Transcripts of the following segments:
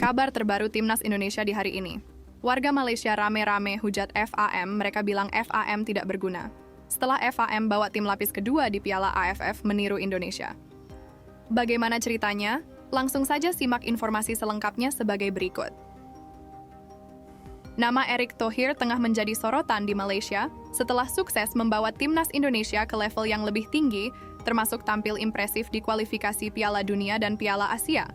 Kabar terbaru Timnas Indonesia di hari ini. Warga Malaysia rame-rame hujat FAM, mereka bilang FAM tidak berguna. Setelah FAM bawa tim lapis kedua di Piala AFF meniru Indonesia. Bagaimana ceritanya? Langsung saja simak informasi selengkapnya sebagai berikut. Nama Erick Thohir tengah menjadi sorotan di Malaysia setelah sukses membawa Timnas Indonesia ke level yang lebih tinggi, termasuk tampil impresif di kualifikasi Piala Dunia dan Piala Asia.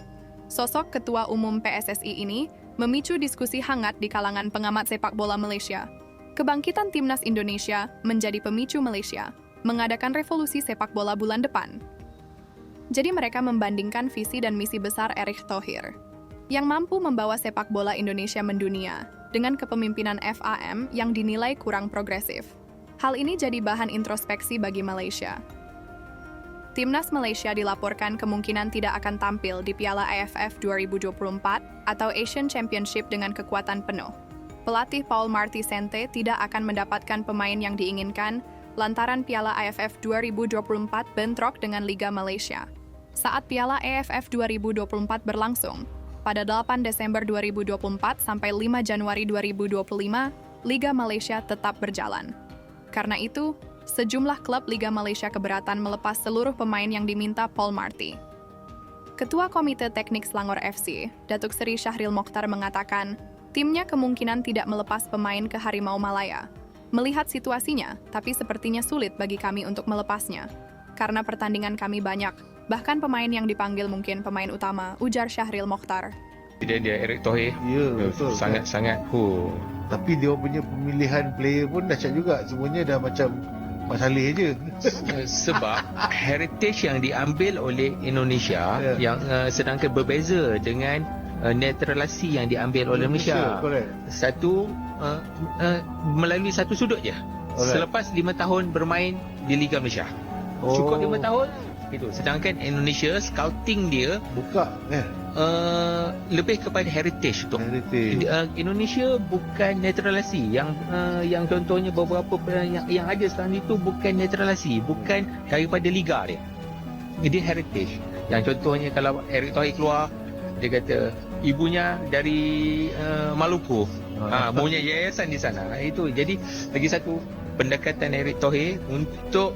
Sosok Ketua Umum PSSI ini memicu diskusi hangat di kalangan pengamat sepak bola Malaysia. Kebangkitan Timnas Indonesia menjadi pemicu Malaysia mengadakan revolusi sepak bola bulan depan. Jadi mereka membandingkan visi dan misi besar Erick Thohir yang mampu membawa sepak bola Indonesia mendunia dengan kepemimpinan FAM yang dinilai kurang progresif. Hal ini jadi bahan introspeksi bagi Malaysia. Timnas Malaysia dilaporkan kemungkinan tidak akan tampil di Piala AFF 2024 atau Asian Championship dengan kekuatan penuh. Pelatih Paul Marty Sente tidak akan mendapatkan pemain yang diinginkan lantaran Piala AFF 2024 bentrok dengan Liga Malaysia. Saat Piala AFF 2024 berlangsung, pada 8 Desember 2024 sampai 5 Januari 2025, Liga Malaysia tetap berjalan. Karena itu, sejumlah klub Liga Malaysia keberatan melepas seluruh pemain yang diminta Paul Marty. Ketua Komite Teknik Selangor FC, Datuk Seri Syahril Mokhtar mengatakan, timnya kemungkinan tidak melepas pemain ke Harimau Malaya. Melihat situasinya, tapi sepertinya sulit bagi kami untuk melepasnya. Karena pertandingan kami banyak, bahkan pemain yang dipanggil mungkin pemain utama, ujar Syahril Mokhtar. Dia Erick Thohir. Ya, betul. Sangat-sangat. Tapi dia punya pemilihan player pun dahsyat juga. Semuanya dah macam Mak Saleh je. Sebab heritage yang diambil oleh Indonesia yang sedangkan berbeza dengan naturalisasi yang diambil oleh Malaysia. Satu melalui satu sudut je. Selepas 5 tahun bermain di Liga Malaysia. Cukup 5 tahun itu. Sedangkan Indonesia scouting dia buka lebih kepada heritage tu. Indonesia bukan naturalisasi yang contohnya beberapa yang ada sekarang itu bukan naturalisasi, bukan daripada liga dia. Dia heritage. Yang contohnya kalau Erick Thohir keluar, dia kata ibunya dari Maluku. Punya yayasan di sana. Itu jadi lagi satu pendekatan Erick Thohir untuk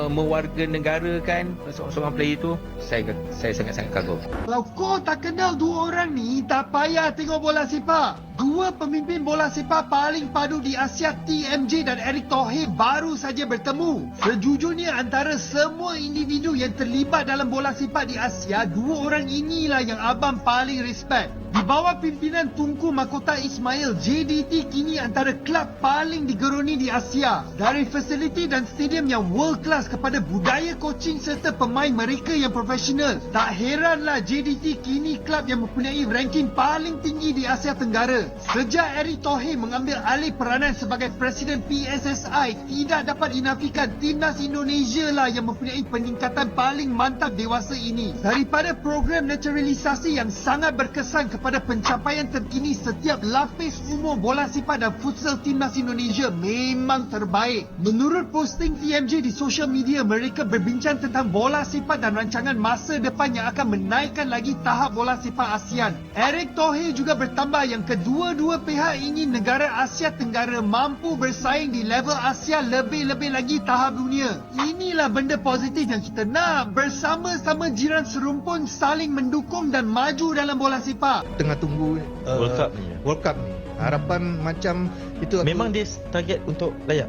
mewarga negarakan seorang player itu, saya sangat-sangat kagum. Kalau kau tak kenal dua orang ni, tak payah tengok bola sepak. Dua pemimpin bola sepak paling padu di Asia, TMJ dan Erick Thohir baru saja bertemu. Sejujurnya antara semua individu yang terlibat dalam bola sepak di Asia, dua orang inilah yang abang paling respect. Di bawah pimpinan Tunku Mahkota Ismail, JDT kini antara kelab paling digeruni di Asia. Dari fasiliti dan stadium yang world class kepada budaya coaching serta pemain mereka yang profesional, tak heranlah JDT kini kelab yang mempunyai ranking paling tinggi di Asia Tenggara. Sejak Erick Thohir mengambil alih peranan sebagai Presiden PSSI, tidak dapat dinafikan Timnas Indonesia lah yang mempunyai peningkatan paling mantap dewasa ini. Daripada program naturalisasi yang sangat berkesan kepada pencapaian terkini setiap lapis umur bola sepak dan futsal Timnas Indonesia memang terbaik. Menurut posting TMJ di sosial media, mereka berbincang tentang bola sepak dan rancangan masa depan yang akan menaikkan lagi tahap bola sepak ASEAN. Erick Thohir juga bertambah yang kedua-dua pihak ingin negara Asia Tenggara mampu bersaing di level Asia, lebih-lebih lagi tahap dunia. Inilah benda positif yang kita nak, bersama-sama jiran serumpun saling mendukung dan maju dalam bola sepak. Tengah tunggu World Cup ni. Harapan macam itu. Memang dia target untuk layak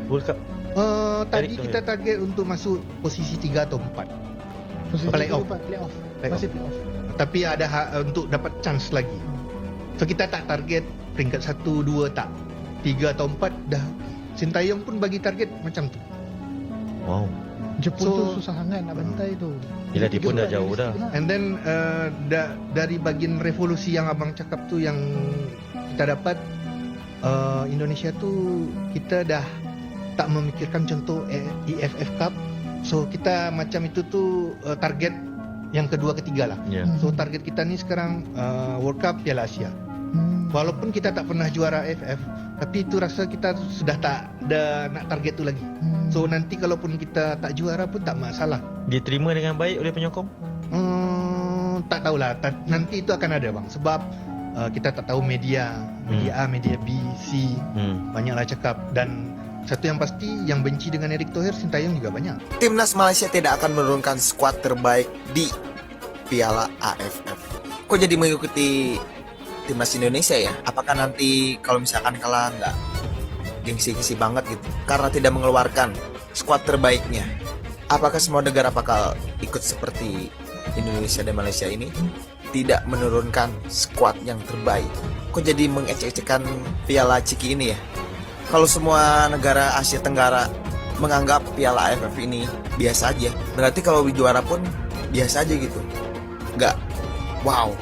World Cup. Tadi kita target untuk masuk posisi 3 atau 4. Playoff. Masih playoff. Tapi ada untuk dapat chance lagi. So kita tak target peringkat 1, 2 tak. 3 atau 4 dah. Sintayong pun bagi target macam tu. Wow. Jepun tu susah sangat nak bantai tu. Yelah, dia pun dah jauh dah. And then dari bagian revolusi yang abang cakap tu yang kita dapat, Indonesia tu kita dah tak memikirkan contoh EFF Cup. So kita macam itu tu target yang kedua ketiga lah. So target kita ni sekarang World Cup, Piala Asia. Walaupun kita tak pernah juara AFF, tapi itu rasa kita sudah tak ada nak target tu lagi. So nanti kalaupun kita tak juara pun tak masalah. Diterima dengan baik oleh penyokong? tak tahulah. Nanti itu akan ada bang. Sebab kita tak tahu media A, media B, C, banyaklah cakap. Dan satu yang pasti, yang benci dengan Erick Thohir, Sintayong juga banyak. Timnas Malaysia tidak akan menurunkan skuad terbaik di Piala AFF. Kok jadi mengikuti Timnas Indonesia ya? Apakah nanti kalau misalkan kalah nggak gengsi-gengsi banget gitu karena tidak mengeluarkan skuad terbaiknya? Apakah semua negara bakal ikut seperti Indonesia dan Malaysia ini, tidak menurunkan skuad yang terbaik? Kok jadi mengecek-ecekan Piala Ciki ini ya? Kalau semua negara Asia Tenggara menganggap Piala AFF ini biasa aja, berarti kalau juara pun biasa aja gitu. Nggak wow.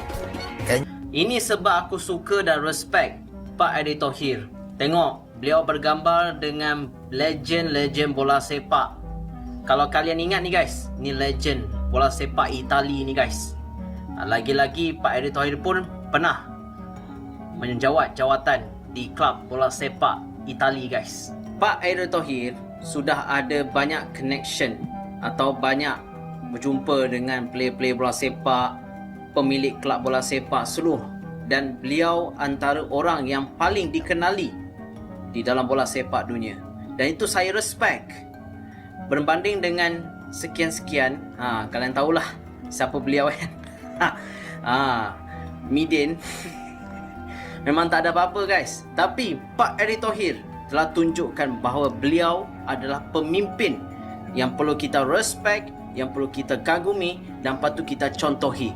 Ini sebab aku suka dan respect Pak Erick Thohir. Tengok, beliau bergambar dengan legend-legend bola sepak. Kalau kalian ingat ni guys, ni legend bola sepak Itali ni guys. Lagi-lagi Pak Erick Thohir pun pernah menjawat jawatan di klub bola sepak Itali guys. Pak Erick Thohir sudah ada banyak connection atau banyak berjumpa dengan player-player bola sepak, pemilik kelab bola sepak seluruh, dan beliau antara orang yang paling dikenali di dalam bola sepak dunia, dan itu saya respect. Berbanding dengan sekian-sekian, kalian tahulah siapa beliau kan. Midin memang tak ada apa-apa guys, tapi Pak Erick Thohir telah tunjukkan bahawa beliau adalah pemimpin yang perlu kita respect, yang perlu kita kagumi dan patut kita contohi.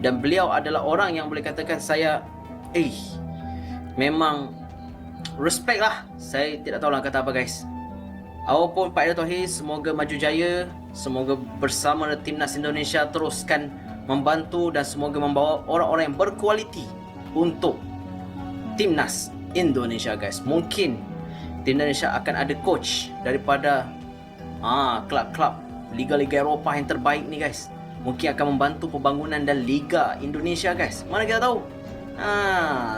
Dan beliau adalah orang yang boleh katakan saya memang respect lah. Saya tidak tahu lah kata apa guys. Apapun Pak Erick Thohir, semoga maju jaya. Semoga bersama Timnas Indonesia teruskan membantu dan semoga membawa orang-orang yang berkualiti untuk Timnas Indonesia guys. Mungkin Timnas Indonesia akan ada coach daripada klub-klub liga-liga Eropah yang terbaik ni guys. Mungkin akan membantu pembangunan dan Liga Indonesia guys. Mana kita tahu.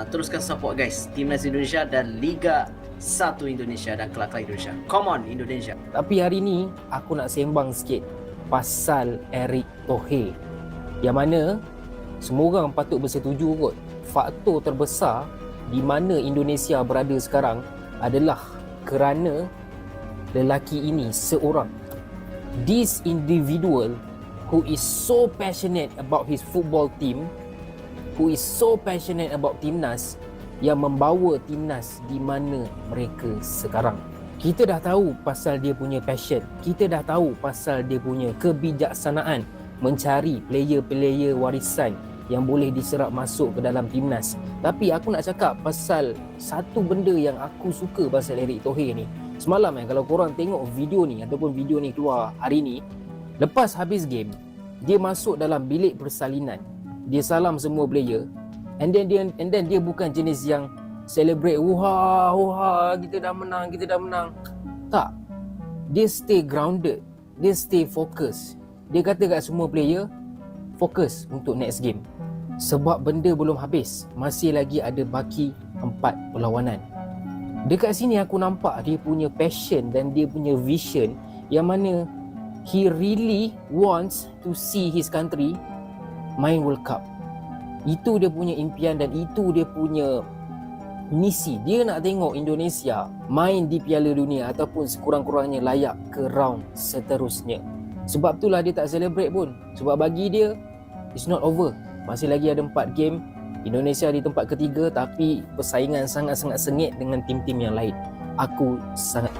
Teruskan support guys Timnas Indonesia dan Liga 1 Indonesia dan kelab-kelab Indonesia. Come on Indonesia. Tapi hari ni aku nak sembang sikit pasal Erick Thohir, yang mana semua orang patut bersetuju kot. Faktor terbesar di mana Indonesia berada sekarang adalah kerana lelaki ini seorang. This individual who is so passionate about his football team, who is so passionate about Timnas, yang membawa Timnas di mana mereka sekarang. Kita dah tahu pasal dia punya passion, kita dah tahu pasal dia punya kebijaksanaan mencari player-player warisan yang boleh diserap masuk ke dalam Timnas. Tapi aku nak cakap pasal satu benda yang aku suka pasal Erick Thohir ni. Semalam kalau korang tengok video ni ataupun video ni keluar hari ni, lepas habis game, dia masuk dalam bilik persalinan. Dia salam semua player, and then dia bukan jenis yang celebrate, wah kita dah menang. Tak. Dia stay grounded, dia stay fokus. Dia kata kat semua player, fokus untuk next game. Sebab benda belum habis, masih lagi ada baki 4 perlawanan. Dekat sini aku nampak dia punya passion dan dia punya vision, yang mana he really wants to see his country main World Cup. Itu dia punya impian dan itu dia punya misi. Dia nak tengok Indonesia main di Piala Dunia ataupun sekurang-kurangnya layak ke round seterusnya. Sebab itulah dia tak celebrate pun. Sebab bagi dia, it's not over. Masih lagi ada 4 game. Indonesia di tempat ketiga, tapi persaingan sangat-sangat sengit dengan tim-tim yang lain.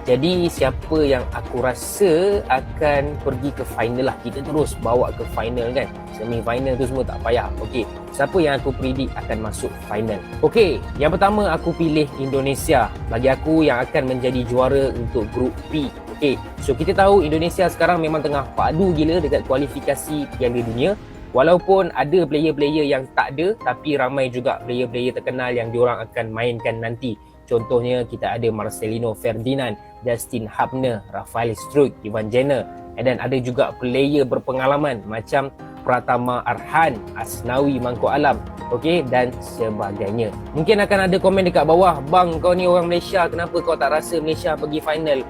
Jadi siapa yang aku rasa akan pergi ke final lah. Kita terus bawa ke final kan. Semi final tu semua tak payah. Okey, siapa yang aku predict akan masuk final? Okey, yang pertama aku pilih Indonesia. Bagi aku yang akan menjadi juara untuk grup B. Okey, so kita tahu Indonesia sekarang memang tengah padu gila dekat kualifikasi Piala Dunia. Walaupun ada player-player yang tak ada, tapi ramai juga player-player terkenal yang diorang akan mainkan nanti. Contohnya kita ada Marcelino Ferdinand, Dustin Hubner, Rafael Struijk, Ivan Jenner, dan ada juga player berpengalaman macam Pratama Arhan, Asnawi Mangkuk Alam, okey, dan sebagainya. Mungkin akan ada komen dekat bawah, bang kau ni orang Malaysia, kenapa kau tak rasa Malaysia pergi final?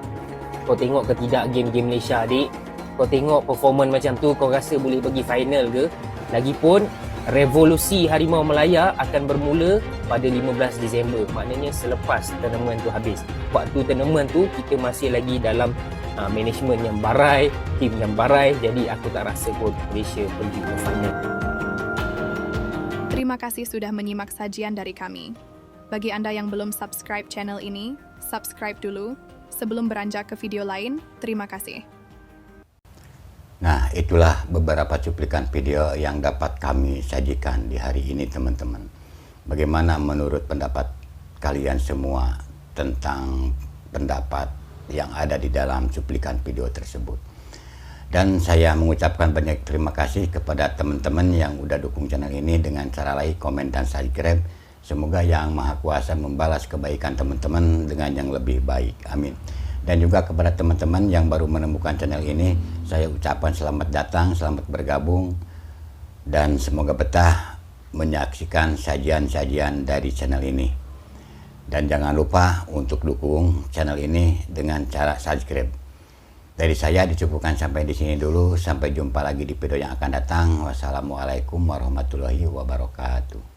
Kau tengok ke tidak game-game Malaysia adik? Kau tengok performance macam tu, kau rasa boleh pergi final ke? Lagipun revolusi Harimau Melaya akan bermula pada 15 Disember. Maknanya selepas tournament tu habis. Waktu tournament tu kita masih lagi dalam management yang barai, tim yang barai. Jadi aku tak rasa pun Malaysia pergi ke final. Terima kasih sudah menyimak sajian dari kami. Bagi Anda yang belum subscribe channel ini, subscribe dulu. Sebelum beranjak ke video lain, terima kasih. Nah, itulah beberapa cuplikan video yang dapat kami sajikan di hari ini, teman-teman. Bagaimana menurut pendapat kalian semua tentang pendapat yang ada di dalam cuplikan video tersebut? Dan saya mengucapkan banyak terima kasih kepada teman-teman yang udah dukung channel ini dengan cara like, komen, dan subscribe. Semoga Yang Maha Kuasa membalas kebaikan teman-teman dengan yang lebih baik. Amin. Dan juga kepada teman-teman yang baru menemukan channel ini, saya ucapkan selamat datang, selamat bergabung, dan semoga betah menyaksikan sajian-sajian dari channel ini. Dan jangan lupa untuk dukung channel ini dengan cara subscribe. Dari saya dicukupkan sampai di sini dulu. Sampai jumpa lagi di video yang akan datang. Wassalamualaikum warahmatullahi wabarakatuh.